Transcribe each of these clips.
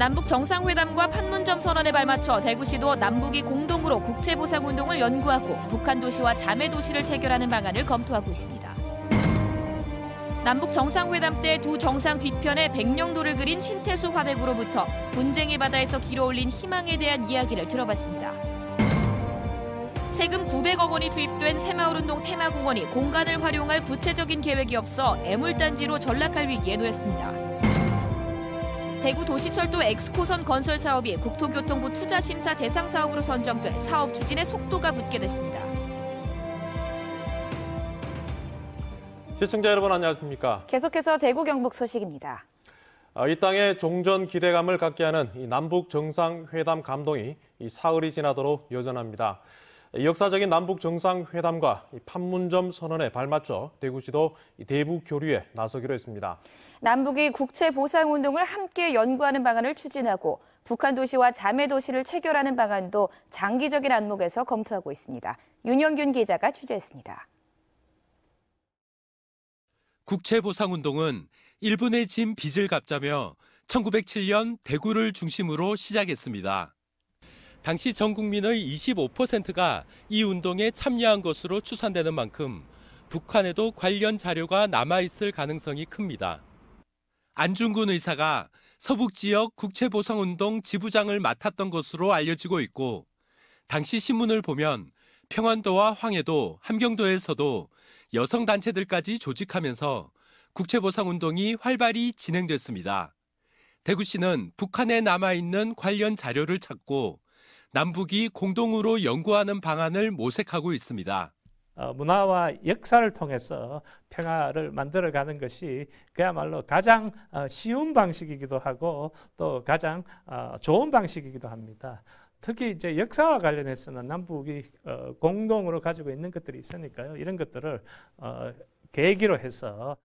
남북 정상회담과 판문점 선언에 발맞춰 대구시도 남북이 공동으로 국제보상운동을 연구하고 북한 도시와 자매 도시를 체결하는 방안을 검토하고 있습니다. 남북 정상회담 때 두 정상 뒤편에 백령도를 그린 신태수 화백으로부터 분쟁의 바다에서 길어올린 희망에 대한 이야기를 들어봤습니다. 세금 900억 원이 투입된 새마을운동 테마공원이 공간을 활용할 구체적인 계획이 없어 애물단지로 전락할 위기에 놓였습니다. 대구 도시철도 엑스코선 건설 사업이 국토교통부 투자심사 대상 사업으로 선정돼 사업 추진에 속도가 붙게 됐습니다. 시청자 여러분 안녕하십니까? 계속해서 대구 경북 소식입니다. 이 땅에 종전 기대감을 갖게 하는 이 남북 정상회담 감동이 이 사흘이 지나도록 여전합니다. 역사적인 남북 정상회담과 판문점 선언에 발맞춰 대구시도 대북 교류에 나서기로 했습니다. 남북이 국제보상운동을 함께 연구하는 방안을 추진하고 북한 도시와 자매 도시를 체결하는 방안도 장기적인 안목에서 검토하고 있습니다. 윤영균 기자가 취재했습니다. 국제보상운동은 일본에 진 빚을 갚자며 1907년 대구를 중심으로 시작했습니다. 당시 전 국민의 25%가 이 운동에 참여한 것으로 추산되는 만큼 북한에도 관련 자료가 남아있을 가능성이 큽니다. 안중근 의사가 서북 지역 국제보상운동 지부장을 맡았던 것으로 알려지고 있고 당시 신문을 보면 평안도와 황해도, 함경도에서도 여성단체들까지 조직하면서 국제보상운동이 활발히 진행됐습니다. 대구시는 북한에 남아있는 관련 자료를 찾고 남북이 공동으로 연구하는 방안을 모색하고 있습니다. 문화와 역사를 통해서 평화를 만들어가는 것이 그야말로 가장 쉬운 방식이기도 하고 또 가장 좋은 방식이기도 합니다. 특히 이제 역사와 관련해서는 남북이 공동으로 가지고 있는 것들이 있으니까요. 이런 것들을 계기로 해서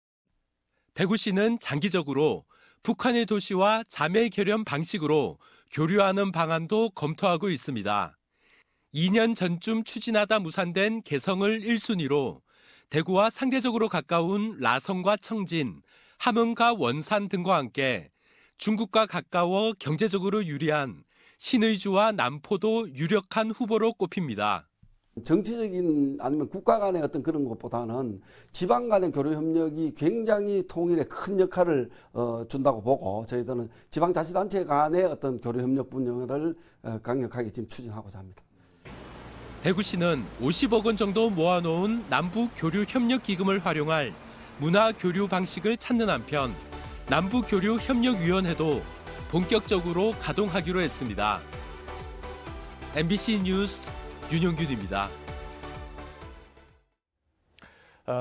대구시는 장기적으로 북한의 도시와 자매 결연 방식으로 교류하는 방안도 검토하고 있습니다. 2년 전쯤 추진하다 무산된 개성을 1순위로 대구와 상대적으로 가까운 라성과 청진, 함흥과 원산 등과 함께 중국과 가까워 경제적으로 유리한 신의주와 남포도 유력한 후보로 꼽힙니다. 정치적인 아니면 국가 간의 어떤 그런 것보다는 지방 간의 교류 협력이 굉장히 통일에 큰 역할을 준다고 보고 저희들은 지방자치단체 간의 어떤 교류 협력 분야를 강력하게 지금 추진하고자 합니다. 대구시는 50억 원 정도 모아놓은 남북 교류 협력 기금을 활용할 문화 교류 방식을 찾는 한편 남북 교류 협력위원회도 본격적으로 가동하기로 했습니다. MBC 뉴스 윤영균입니다.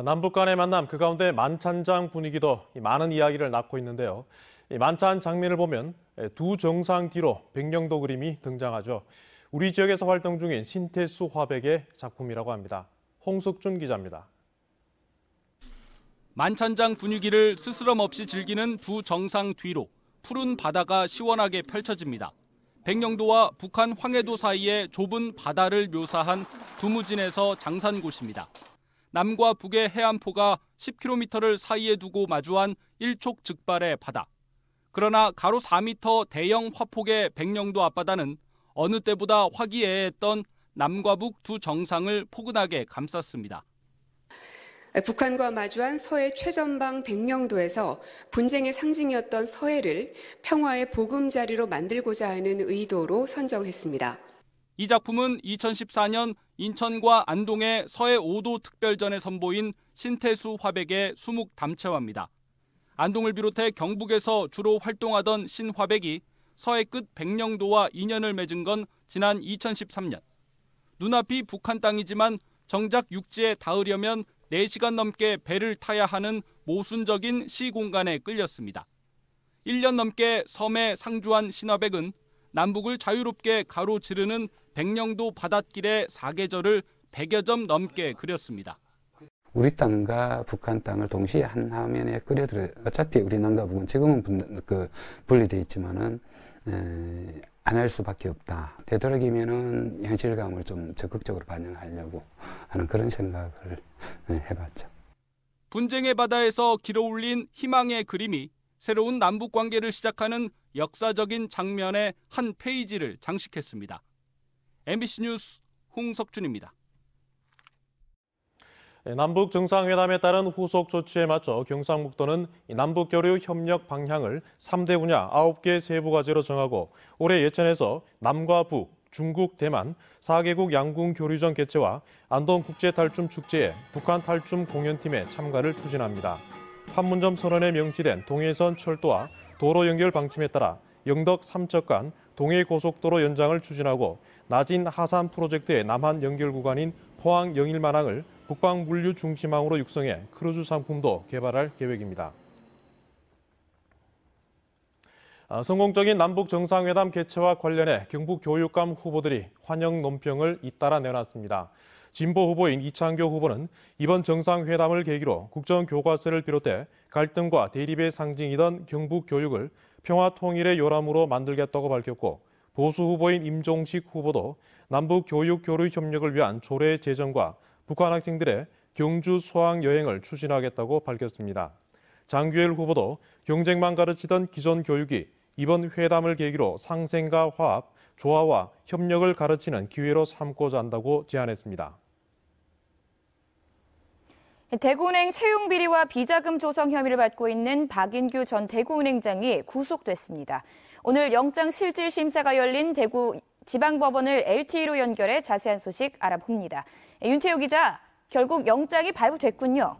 남북 간의 만남, 그 가운데 만찬장 분위기도 많은 이야기를 낳고 있는데요. 이 만찬 장면을 보면 두 정상 뒤로 백령도 그림이 등장하죠. 우리 지역에서 활동 중인 신태수 화백의 작품이라고 합니다. 홍석준 기자입니다. 만찬장 분위기를 스스럼 없이 즐기는 두 정상 뒤로 푸른 바다가 시원하게 펼쳐집니다. 백령도와 북한 황해도 사이의 좁은 바다를 묘사한 두무진에서 장산곳입니다. 남과 북의 해안포가 10km를 사이에 두고 마주한 일촉즉발의 바다. 그러나 가로 4m 대형 화폭의 백령도 앞바다는 어느 때보다 화기애애했던 남과 북 두 정상을 포근하게 감쌌습니다. 북한과 마주한 서해 최전방 백령도에서 분쟁의 상징이었던 서해를 평화의 보금자리로 만들고자 하는 의도로 선정했습니다. 이 작품은 2014년 인천과 안동의 서해 5도 특별전에 선보인 신태수 화백의 수묵 담채화입니다. 안동을 비롯해 경북에서 주로 활동하던 신화백이 서해 끝 백령도와 인연을 맺은 건 지난 2013년. 눈앞이 북한 땅이지만 정작 육지에 닿으려면 4시간 넘게 배를 타야 하는 모순적인 시공간에 끌렸습니다. 1년 넘게 섬에 상주한 신화백은 남북을 자유롭게 가로지르는 백령도 바닷길의 사계절을 100여 점 넘게 그렸습니다. 우리 땅과 북한 땅을 동시에 한 화면에 그려들어요. 어차피 우리 남과 북은 지금은 분리되어 있지만은 안 할 수밖에 없다. 되도록이면은 현실감을 좀 적극적으로 반영하려고 하는 그런 생각을 해봤죠. 분쟁의 바다에서 길어올린 희망의 그림이 새로운 남북 관계를 시작하는 역사적인 장면의 한 페이지를 장식했습니다. MBC 뉴스 홍석준입니다. 남북 정상회담에 따른 후속 조치에 맞춰 경상북도는 남북교류 협력 방향을 3대 분야 9개 세부 과제로 정하고 올해 예천에서 남과 북, 중국, 대만 4개국 양궁 교류전 개최와 안동 국제탈춤 축제에 북한 탈춤 공연팀의 참가를 추진합니다. 판문점 선언에 명시된 동해선 철도와 도로 연결 방침에 따라 영덕 삼척간 동해고속도로 연장을 추진하고 나진 하산 프로젝트의 남한 연결 구간인 포항 영일만항을 북방 물류 중심항으로 육성해 크루즈 상품도 개발할 계획입니다. 성공적인 남북 정상회담 개최와 관련해 경북 교육감 후보들이 환영 논평을 잇따라 내놨습니다. 진보 후보인 이창교 후보는 이번 정상회담을 계기로 국정교과서를 비롯해 갈등과 대립의 상징이던 경북 교육을 평화 통일의 요람으로 만들겠다고 밝혔고, 보수 후보인 임종식 후보도 남북 교육 교류 협력을 위한 조례 제정과 북한 학생들의 경주 수학 여행을 추진하겠다고 밝혔습니다. 장규엘 후보도 경쟁만 가르치던 기존 교육이 이번 회담을 계기로 상생과 화합, 조화와 협력을 가르치는 기회로 삼고자 한다고 제안했습니다. 대구은행 채용 비리와 비자금 조성 혐의를 받고 있는 박인규 전 대구은행장이 구속됐습니다. 오늘 영장 실질 심사가 열린 대구 지방법원을 LTE로 연결해 자세한 소식 알아봅니다. 윤태호 기자, 결국 영장이 발부됐군요.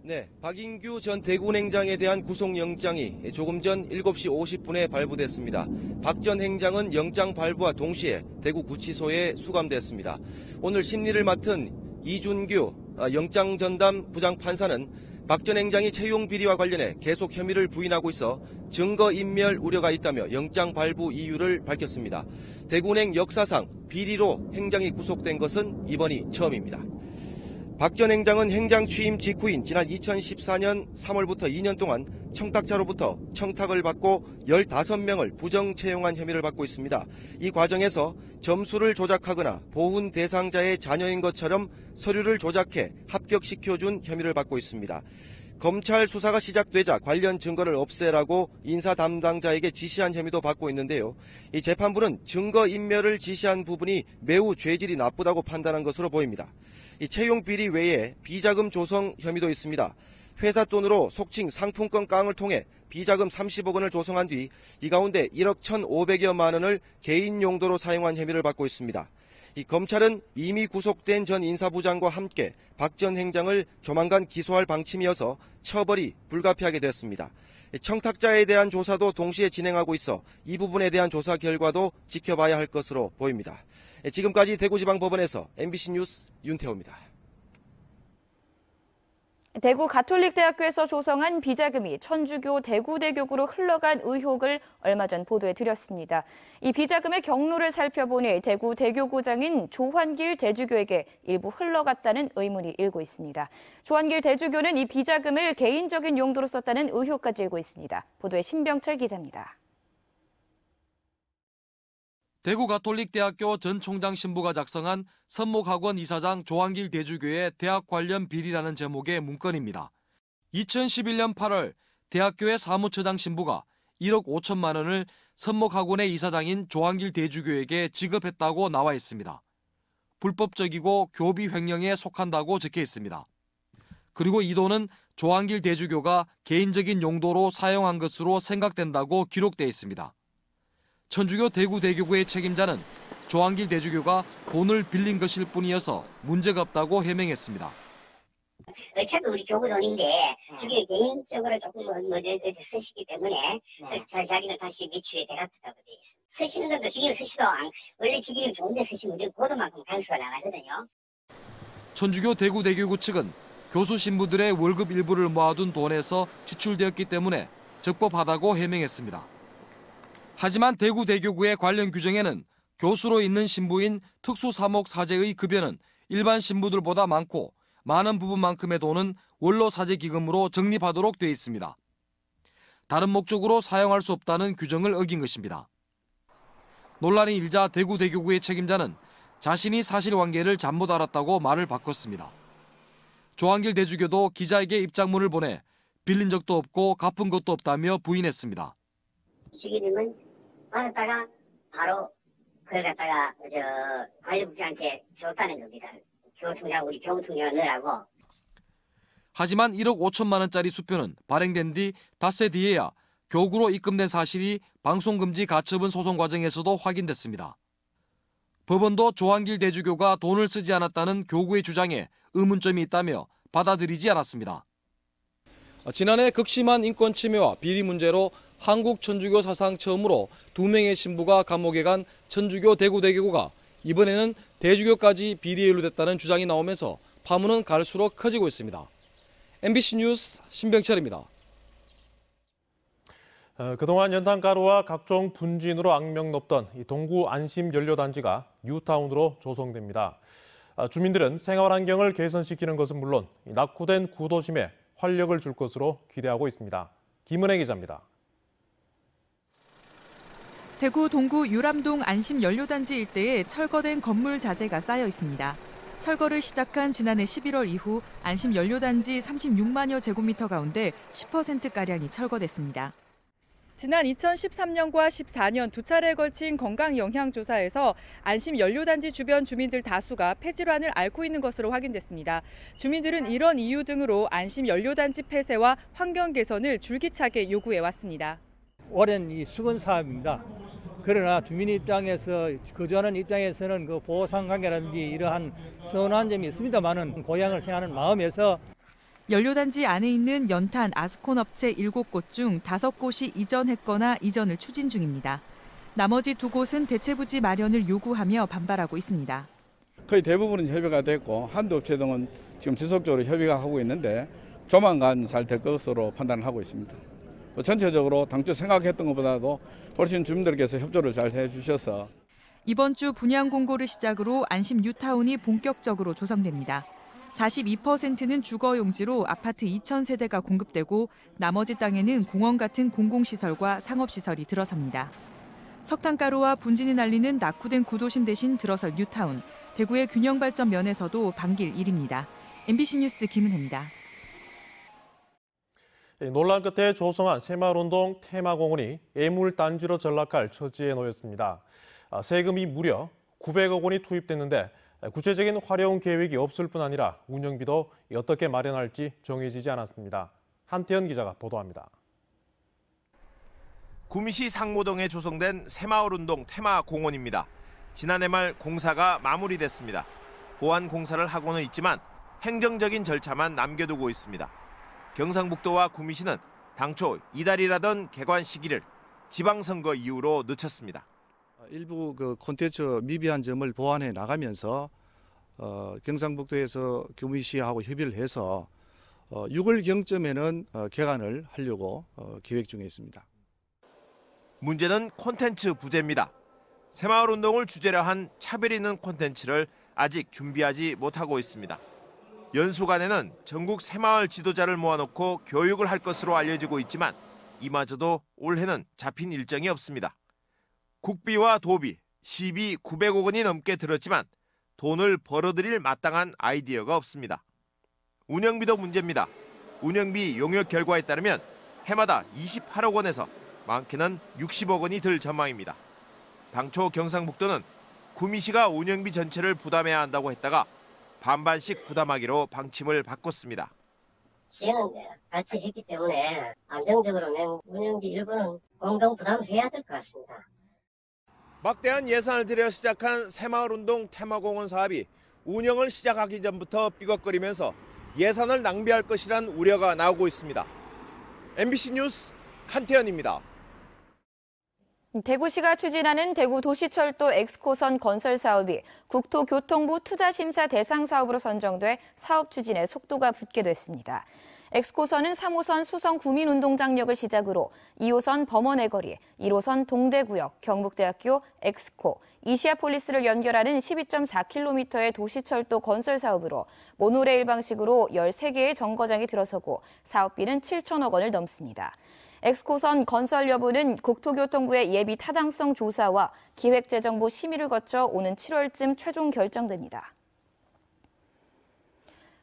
네, 박인규 전 대구은행장에 대한 구속영장이 조금 전 7시 50분에 발부됐습니다. 박 전 행장은 영장 발부와 동시에 대구구치소에 수감됐습니다. 오늘 심리를 맡은 이준규 영장전담 부장판사는 박 전 행장이 채용 비리와 관련해 계속 혐의를 부인하고 있어 증거인멸 우려가 있다며 영장 발부 이유를 밝혔습니다. 대구은행 역사상 비리로 행장이 구속된 것은 이번이 처음입니다. 박 전 행장은 행장 취임 직후인 지난 2014년 3월부터 2년 동안 청탁자로부터 청탁을 받고 15명을 부정 채용한 혐의를 받고 있습니다. 이 과정에서 점수를 조작하거나 보훈 대상자의 자녀인 것처럼 서류를 조작해 합격시켜준 혐의를 받고 있습니다. 검찰 수사가 시작되자 관련 증거를 없애라고 인사 담당자에게 지시한 혐의도 받고 있는데요. 이 재판부는 증거인멸을 지시한 부분이 매우 죄질이 나쁘다고 판단한 것으로 보입니다. 이 채용 비리 외에 비자금 조성 혐의도 있습니다. 회사 돈으로 속칭 상품권 깡을 통해 비자금 30억 원을 조성한 뒤 이 가운데 1억 1,500여만 원을 개인 용도로 사용한 혐의를 받고 있습니다. 이 검찰은 이미 구속된 전 인사부장과 함께 박 전 행장을 조만간 기소할 방침이어서 처벌이 불가피하게 됐습니다. 청탁자에 대한 조사도 동시에 진행하고 있어 이 부분에 대한 조사 결과도 지켜봐야 할 것으로 보입니다. 지금까지 대구지방법원에서 MBC 뉴스 윤태호입니다. 대구 가톨릭대학교에서 조성한 비자금이 천주교 대구대교구로 흘러간 의혹을 얼마 전 보도해 드렸습니다. 이 비자금의 경로를 살펴보니 대구 대교구장인 조환길 대주교에게 일부 흘러갔다는 의문이 일고 있습니다. 조환길 대주교는 이 비자금을 개인적인 용도로 썼다는 의혹까지 일고 있습니다. 보도에 신병철 기자입니다. 대구 가톨릭대학교 전 총장 신부가 작성한 선목학원 이사장 조환길 대주교의 대학 관련 비리라는 제목의 문건입니다. 2011년 8월 대학교의 사무처장 신부가 1억 5천만 원을 선목학원의 이사장인 조환길 대주교에게 지급했다고 나와 있습니다. 불법적이고 교비 횡령에 속한다고 적혀 있습니다. 그리고 이 돈은 조환길 대주교가 개인적인 용도로 사용한 것으로 생각된다고 기록되어 있습니다. 천주교 대구대교구의 책임자는 조환길 대주교가 돈을 빌린 것일 뿐이어서 문제가 없다고 해명했습니다. 어차피 우리 교구 돈인데 주기를 개인적으로 조금 쓰시기 때문에 자기가 다시 미추에 대갚았다고 되어 있습니다. 쓰시는 것도 주기를 쓰시도 원래 주기를 좋은데 쓰시면 우리 고도만큼 간수가 나가거든요. 천주교 대구대교구 측은 교수 신부들의 월급 일부를 모아둔 돈에서 지출되었기 때문에 적법하다고 해명했습니다. 하지만 대구대교구의 관련 규정에는 교수로 있는 신부인 특수사목 사제의 급여는 일반 신부들보다 많고 많은 부분만큼의 돈은 원로사제기금으로 적립하도록 되어 있습니다. 다른 목적으로 사용할 수 없다는 규정을 어긴 것입니다. 논란이 일자 대구대교구의 책임자는 자신이 사실관계를 잘못 알았다고 말을 바꿨습니다. 조환길 대주교도 기자에게 입장문을 보내 빌린 적도 없고 갚은 것도 없다며 부인했습니다. 주기님은 받았다가 바로 그걸 갖다가 관리국장한테 줬다는 겁니다. 우리 교통장 넣으라고. 하지만 1억 5천만 원짜리 수표는 발행된 뒤 닷새 뒤에야 교구로 입금된 사실이 방송금지 가처분 소송 과정에서도 확인됐습니다. 법원도 조한길 대주교가 돈을 쓰지 않았다는 교구의 주장에 의문점이 있다며 받아들이지 않았습니다. 지난해 극심한 인권 침해와 비리 문제로 한국 천주교 사상 처음으로 2명의 신부가 감옥에 간 천주교 대구대교구가 이번에는 대주교까지 비리에 연루됐다는 주장이 나오면서 파문은 갈수록 커지고 있습니다. MBC 뉴스 신병철입니다. 그동안 연탄가루와 각종 분진으로 악명 높던 이 동구 안심연료단지가 뉴타운으로 조성됩니다. 주민들은 생활환경을 개선시키는 것은 물론 낙후된 구도심에 활력을 줄 것으로 기대하고 있습니다. 김은혜 기자입니다. 대구 동구 유람동 안심연료단지 일대에 철거된 건물 자재가 쌓여 있습니다. 철거를 시작한 지난해 11월 이후 안심연료단지 36만여 제곱미터 가운데 10%가량이 철거됐습니다. 지난 2013년과 14년 두 차례에 걸친 건강영향조사에서 안심연료단지 주변 주민들 다수가 폐질환을 앓고 있는 것으로 확인됐습니다. 주민들은 이런 이유 등으로 안심연료단지 폐쇄와 환경 개선을 줄기차게 요구해왔습니다. 오랜 이 수건 사업입니다. 그러나 주민 입장에서 거주하는 입장에서는 그 보상관계라든지 이러한 서운한 점이 있습니다만은 고향을 생각하는 마음에서 연료단지 안에 있는 연탄, 아스콘 업체 7곳 중 5곳이 이전했거나 이전을 추진 중입니다. 나머지 2곳은 대체부지 마련을 요구하며 반발하고 있습니다. 거의 대부분은 협의가 됐고 한두 업체 등은 지금 지속적으로 협의가 하고 있는데 조만간 잘 될 것으로 판단을 하고 있습니다. 전체적으로 당초 생각했던 것보다도 훨씬 주민들께서 협조를 잘 해주셔서 이번 주 분양 공고를 시작으로 안심 뉴타운이 본격적으로 조성됩니다. 42%는 주거용지로 아파트 2,000세대가 공급되고 나머지 땅에는 공원 같은 공공시설과 상업시설이 들어섭니다. 석탄가루와 분진이 날리는 낙후된 구도심 대신 들어설 뉴타운, 대구의 균형발전 면에서도 반길 일입니다. MBC 뉴스 김은혜입니다. 논란 끝에 조성한 새마을운동 테마공원이 예물단지로 전락할 처지에 놓였습니다. 세금이 무려 900억 원이 투입됐는데 구체적인 활용 계획이 없을 뿐 아니라 운영비도 어떻게 마련할지 정해지지 않았습니다. 한태현 기자가 보도합니다. 구미시 상모동에 조성된 새마을운동 테마공원입니다. 지난해 말 공사가 마무리됐습니다. 보완 공사를 하고는 있지만 행정적인 절차만 남겨두고 있습니다. 경상북도와 구미시는 당초 이달이라던 개관 시기를 지방선거 이후로 늦췄습니다. 일부 콘텐츠 미비한 점을 보완해 나가면서 경상북도에서 구미시하고 협의를 해서 6월 경쯤에는 개관을 하려고 계획 중에 있습니다. 문제는 콘텐츠 부재입니다. 새마을운동을 주제로 한 차별 있는 콘텐츠를 아직 준비하지 못하고 있습니다. 연수관에는 전국 새마을 지도자를 모아놓고 교육을 할 것으로 알려지고 있지만 이마저도 올해는 잡힌 일정이 없습니다. 국비와 도비, 시비 900억 원이 넘게 들었지만 돈을 벌어들일 마땅한 아이디어가 없습니다. 운영비도 문제입니다. 운영비 용역 결과에 따르면 해마다 28억 원에서 많게는 60억 원이 들 전망입니다. 당초 경상북도는 구미시가 운영비 전체를 부담해야 한다고 했다가 반반씩 부담하기로 방침을 바꿨습니다. 시에는 같이 했기 때문에 안정적으로는 운영비 일부는 공동 부담해야 될 것 같습니다. 막대한 예산을 들여 시작한 새마을운동 테마공원 사업이 운영을 시작하기 전부터 삐걱거리면서 예산을 낭비할 것이란 우려가 나오고 있습니다. MBC 뉴스 한태현입니다. 대구시가 추진하는 대구도시철도 엑스코선 건설 사업이 국토교통부 투자심사 대상 사업으로 선정돼 사업 추진에 속도가 붙게 됐습니다. 엑스코선은 3호선 수성 구민운동장역을 시작으로 2호선 범원해거리, 1호선 동대구역, 경북대학교 엑스코, 이시아폴리스를 연결하는 12.4km의 도시철도 건설 사업으로 모노레일 방식으로 13개의 정거장이 들어서고 사업비는 7천억 원을 넘습니다. 엑스코선 건설 여부는 국토교통부의 예비 타당성 조사와 기획재정부 심의를 거쳐 오는 7월쯤 최종 결정됩니다.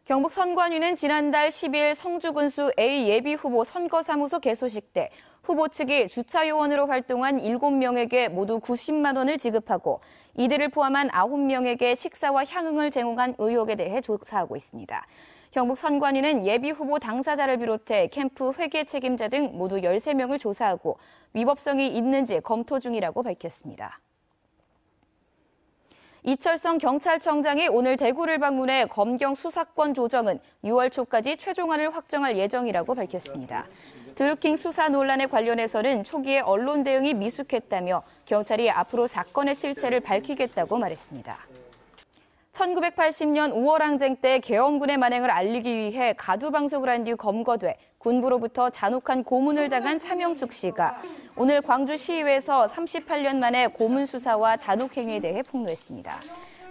경북 선관위는 지난달 10일 성주군수 A 예비후보 선거사무소 개소식 때 후보 측이 주차요원으로 활동한 7명에게 모두 90만 원을 지급하고 이들을 포함한 9명에게 식사와 향응을 제공한 의혹에 대해 조사하고 있습니다. 경북 선관위는 예비후보 당사자를 비롯해 캠프 회계 책임자 등 모두 13명을 조사하고 위법성이 있는지 검토 중이라고 밝혔습니다. 이철성 경찰청장이 오늘 대구를 방문해 검경 수사권 조정은 6월 초까지 최종안을 확정할 예정이라고 밝혔습니다. 드루킹 수사 논란에 관련해서는 초기에 언론 대응이 미숙했다며 경찰이 앞으로 사건의 실체를 밝히겠다고 말했습니다. 1980년 5월 항쟁 때 계엄군의 만행을 알리기 위해 가두방석을 한 뒤 검거돼 군부로부터 잔혹한 고문을 당한 차명숙 씨가 오늘 광주시의회에서 38년 만에 고문 수사와 잔혹행위에 대해 폭로했습니다.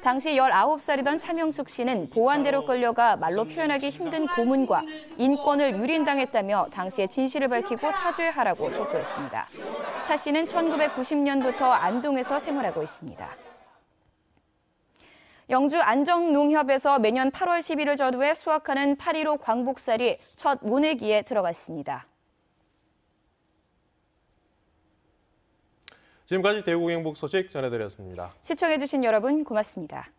당시 19살이던 차명숙 씨는 보안대로 끌려가 말로 표현하기 힘든 고문과 인권을 유린당했다며 당시의 진실을 밝히고 사죄하라고 촉구했습니다. 차 씨는 1990년부터 안동에서 생활하고 있습니다. 영주 안정농협에서 매년 8월 10일을 전후해 수확하는 8.15 광복살이 첫 모내기에 들어갔습니다. 지금까지 대구 경북 소식 전해드렸습니다. 시청해주신 여러분 고맙습니다.